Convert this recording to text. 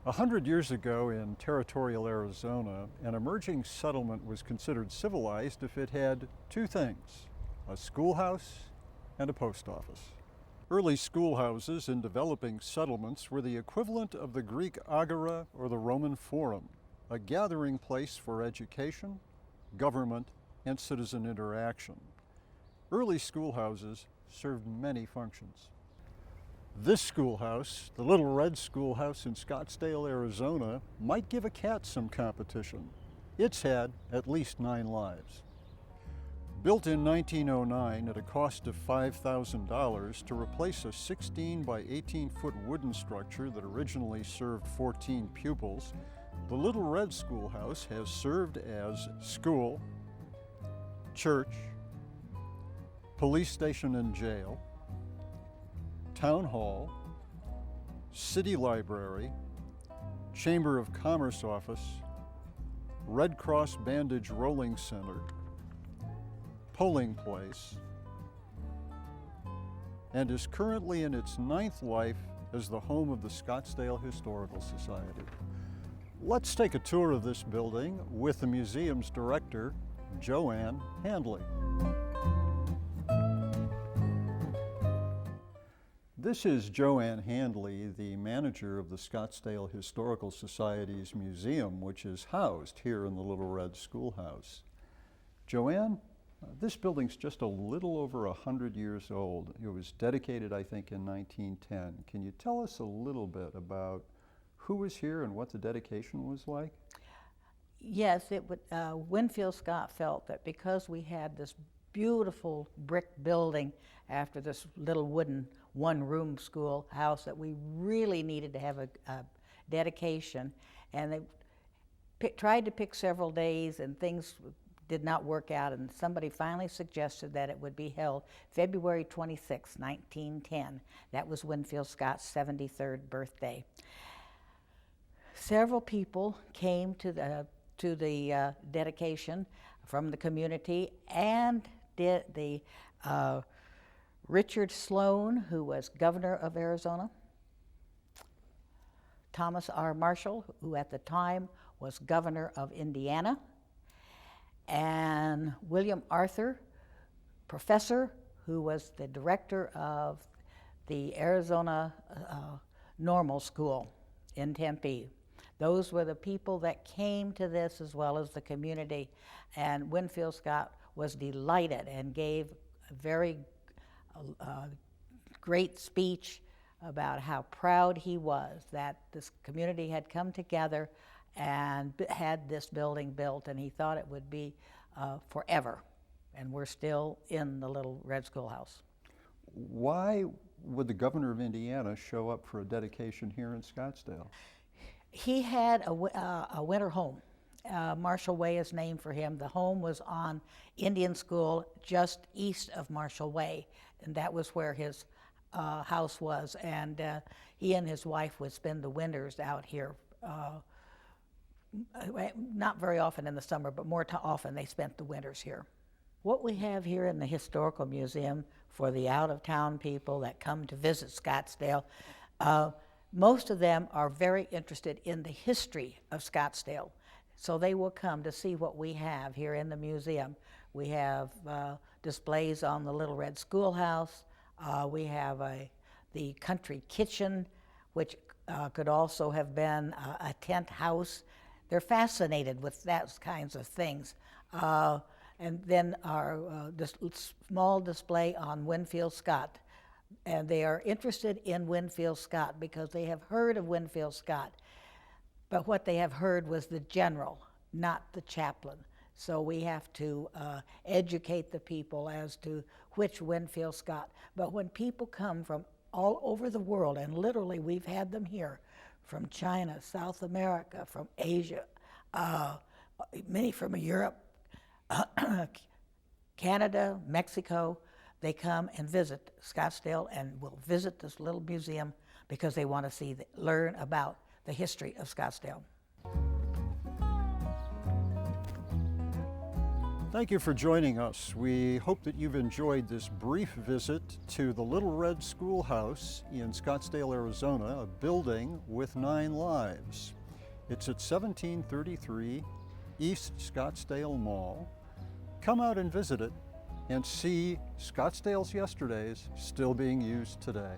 100 years ago in territorial Arizona, an emerging settlement was considered civilized if it had two things: a schoolhouse and a post office. Early schoolhouses in developing settlements were the equivalent of the Greek agora or the Roman forum, a gathering place for education, government, and citizen interaction. Early schoolhouses served many functions. This schoolhouse, the Little Red Schoolhouse in Scottsdale, Arizona, might give a cat some competition. It's had at least 9 lives. Built in 1909 at a cost of $5,000 to replace a 16 by 18-foot wooden structure that originally served 14 pupils, the Little Red Schoolhouse has served as school, church, police station and jail, town hall, city library, Chamber of Commerce office, Red Cross Bandage Rolling Center, polling place, and is currently in its 9th life as the home of the Scottsdale Historical Society. Let's take a tour of this building with the museum's director, Joanne Handley. This is Joanne Handley, the manager of the Scottsdale Historical Society's museum, which is housed here in the Little Red Schoolhouse. Joanne, this building's just a little over 100 years old. It was dedicated, I think, in 1910. Can you tell us a little bit about who was here and what the dedication was like? Yes, Winfield Scott felt that because we had this beautiful brick building after this little wooden one-room schoolhouse that we really needed to have a dedication, and they tried to pick several days and things did not work out, and somebody finally suggested that it would be held February 26, 1910. That was Winfield Scott's 73rd birthday. Several people came to the dedication from the community, and the Richard Sloan, who was governor of Arizona, Thomas R. Marshall, who at the time was governor of Indiana, and William Arthur, professor, who was the director of the Arizona Normal School in Tempe. Those were the people that came to this, as well as the community. And Winfield Scott was delighted and gave a very great speech about how proud he was that this community had come together and had this building built, and he thought it would be forever. And we're still in the Little Red Schoolhouse. Why would the governor of Indiana show up for a dedication here in Scottsdale? He had a winter home. Marshall Way is named for him. The home was on Indian School just east of Marshall Way, and that was where his house was. And he and his wife would spend the winters out here. Not very often in the summer, but more often they spent the winters here. What we have here in the Historical Museum for the out-of-town people that come to visit Scottsdale, most of them are very interested in the history of Scottsdale. So they will come to see what we have here in the museum. We have displays on the Little Red Schoolhouse. We have the country kitchen, which could also have been a tent house. They're fascinated with those kinds of things. And then our small display on Winfield Scott. And they are interested in Winfield Scott because they have heard of Winfield Scott. But what they have heard was the general, not the chaplain. So we have to educate the people as to which Winfield Scott. But when people come from all over the world, and literally we've had them here, from China, South America, from Asia, many from Europe, Canada, Mexico, they come and visit Scottsdale and will visit this little museum because they want to learn about the history of Scottsdale. Thank you for joining us. We hope that you've enjoyed this brief visit to the Little Red Schoolhouse in Scottsdale, Arizona, a building with 9 lives. It's at 1733 East Scottsdale Mall. Come out and visit it and see Scottsdale's yesterdays still being used today.